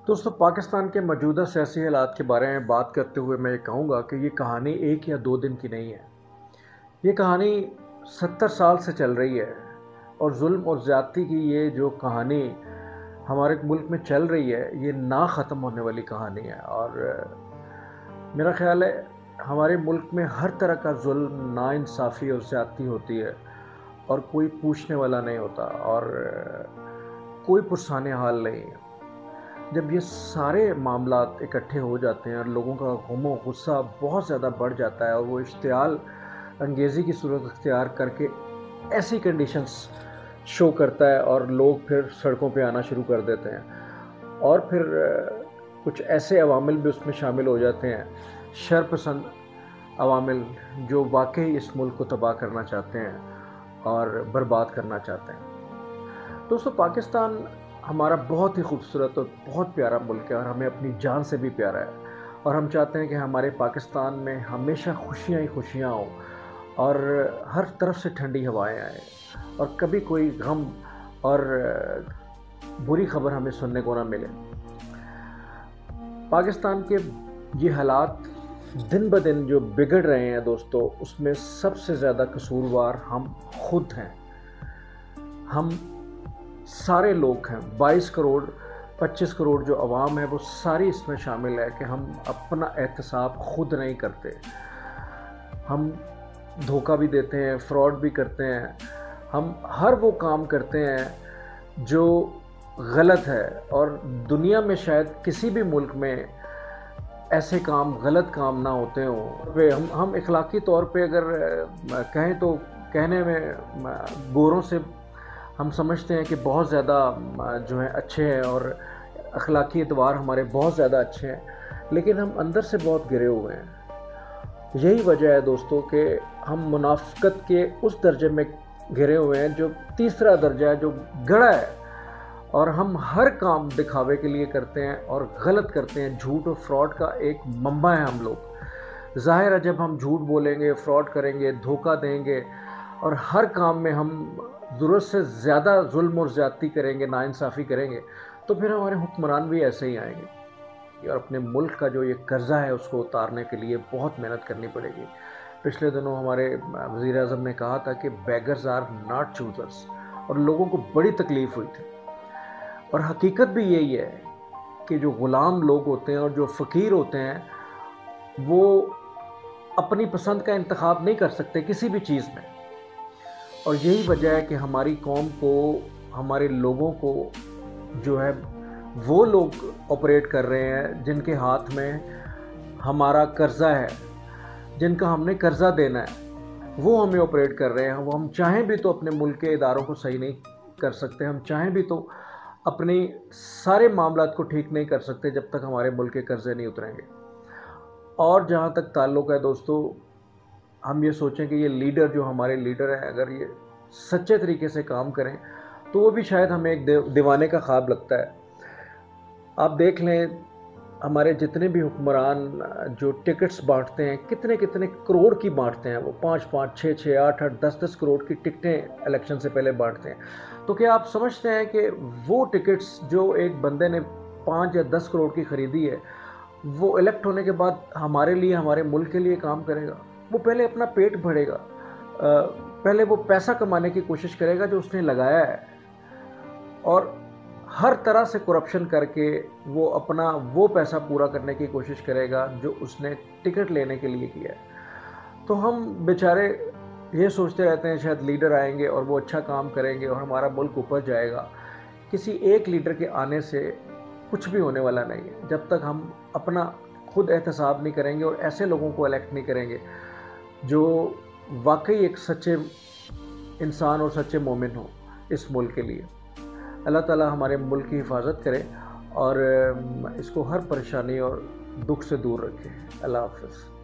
दोस्तों, पाकिस्तान के मौजूदा सियासी हालात के बारे में बात करते हुए मैं ये कहूँगा कि ये कहानी 1 या 2 दिन की नहीं है। ये कहानी 70 साल से चल रही है और ज़ुल्म और ज़्यादती की ये जो कहानी हमारे मुल्क में चल रही है, ये ना ख़त्म होने वाली कहानी है। और मेरा ख़्याल है हमारे मुल्क में हर तरह का ज़ुल्म, नाइंसाफ़ी और ज़्यादती होती है और कोई पूछने वाला नहीं होता और कोई पुरसाने हाल नहीं है। जब ये सारे मामलात इकट्ठे हो जाते हैं और लोगों का गम और गुस्सा बहुत ज़्यादा बढ़ जाता है और वो इश्तियाल अंगेज़ी की सूरत अख्तियार करके ऐसी कंडीशंस शो करता है और लोग फिर सड़कों पे आना शुरू कर देते हैं। और फिर कुछ ऐसे अवामिल भी उसमें शामिल हो जाते हैं, शरपसंद अवामिल, जो वाकई इस मुल्क को तबाह करना चाहते हैं और बर्बाद करना चाहते हैं। दोस्तों, पाकिस्तान हमारा बहुत ही खूबसूरत और बहुत प्यारा मुल्क है और हमें अपनी जान से भी प्यारा है। और हम चाहते हैं कि हमारे पाकिस्तान में हमेशा खुशियाँ ही खुशियाँ हों और हर तरफ से ठंडी हवाएं आएँ और कभी कोई गम और बुरी खबर हमें सुनने को ना मिले। पाकिस्तान के ये हालात दिन ब दिन जो बिगड़ रहे हैं दोस्तों, उसमें सबसे ज़्यादा कसूरवार हम खुद हैं। हम सारे लोग हैं, 22 करोड़ 25 करोड़ जो अवाम है वो सारी इसमें शामिल है कि हम अपना एहतसाब खुद नहीं करते। हम धोखा भी देते हैं, फ्रॉड भी करते हैं, हम हर वो काम करते हैं जो गलत है। और दुनिया में शायद किसी भी मुल्क में ऐसे काम, गलत काम ना होते हों। हम इखलाकी तौर पे अगर कहें तो कहने में गोरों से हम समझते हैं कि बहुत ज़्यादा जो है अच्छे हैं और अखलाकी एतबार हमारे बहुत ज़्यादा अच्छे हैं, लेकिन हम अंदर से बहुत गिरे हुए हैं। यही वजह है दोस्तों कि हम मुनाफ़िकत के उस दर्जे में घिरे हुए हैं जो तीसरा दर्जा है, जो गड़ा है। और हम हर काम दिखावे के लिए करते हैं और गलत करते हैं। झूठ और फ्रॉड का एक मंबा है हम लोग। ज़ाहिर है जब हम झूठ बोलेंगे, फ्रॉड करेंगे, धोखा देंगे और हर काम में हम ज़रूरत से ज़्यादा जुल्म और ज़्यादती करेंगे, नाइंसाफ़ी करेंगे, तो फिर हमारे हुक्मरान भी ऐसे ही आएंगे। और अपने मुल्क का जो ये कर्ज़ा है उसको उतारने के लिए बहुत मेहनत करनी पड़ेगी। पिछले दिनों हमारे वज़ीर-ए-आज़म ने कहा था कि बेगर्स आर नॉट चूज़र्स, और लोगों को बड़ी तकलीफ़ हुई थी। और हकीकत भी यही है कि जो ग़ुलाम लोग होते हैं और जो फ़कीर होते हैं, वो अपनी पसंद का इंतखाब नहीं कर सकते किसी भी चीज़ में। और यही वजह है कि हमारी कौम को, हमारे लोगों को जो है वो लोग ऑपरेट कर रहे हैं जिनके हाथ में हमारा कर्ज़ा है, जिनका हमने कर्ज़ा देना है, वो हमें ऑपरेट कर रहे हैं। वो हम चाहें भी तो अपने मुल्क के इदारों को सही नहीं कर सकते, हम चाहें भी तो अपने सारे मामलात को ठीक नहीं कर सकते जब तक हमारे मुल्क के कर्ज़े नहीं उतरेंगे। और जहाँ तक ताल्लुक़ है दोस्तों, हम ये सोचें कि ये लीडर, जो हमारे लीडर हैं, अगर ये सच्चे तरीके से काम करें तो वो भी शायद हमें एक दीवाने का ख्वाब लगता है। आप देख लें, हमारे जितने भी हुक्मरान जो टिकट्स बांटते हैं, कितने कितने करोड़ की बांटते हैं। वो 5-5, 6-6, 8-8, 10-10 करोड़ की टिकटें इलेक्शन से पहले बांटते हैं। तो क्या आप समझते हैं कि वो टिकट्स जो एक बंदे ने 5 या 10 करोड़ की ख़रीदी है, वो इलेक्ट होने के बाद हमारे लिए, हमारे मुल्क के लिए काम करेगा? वो पहले अपना पेट भरेगा, पहले वो पैसा कमाने की कोशिश करेगा जो उसने लगाया है, और हर तरह से करप्शन करके वो अपना वो पैसा पूरा करने की कोशिश करेगा जो उसने टिकट लेने के लिए किया है। तो हम बेचारे ये सोचते रहते हैं शायद लीडर आएंगे और वो अच्छा काम करेंगे और हमारा मुल्क ऊपर जाएगा। किसी एक लीडर के आने से कुछ भी होने वाला नहीं है जब तक हम अपना खुद एहतसाब नहीं करेंगे और ऐसे लोगों को इलेक्ट नहीं करेंगे जो वाकई एक सच्चे इंसान और सच्चे मोमिन हो इस मुल्क के लिए। अल्लाह ताला हमारे मुल्क की हिफाजत करे और इसको हर परेशानी और दुख से दूर रखे। अल्लाह हाफ़िज़।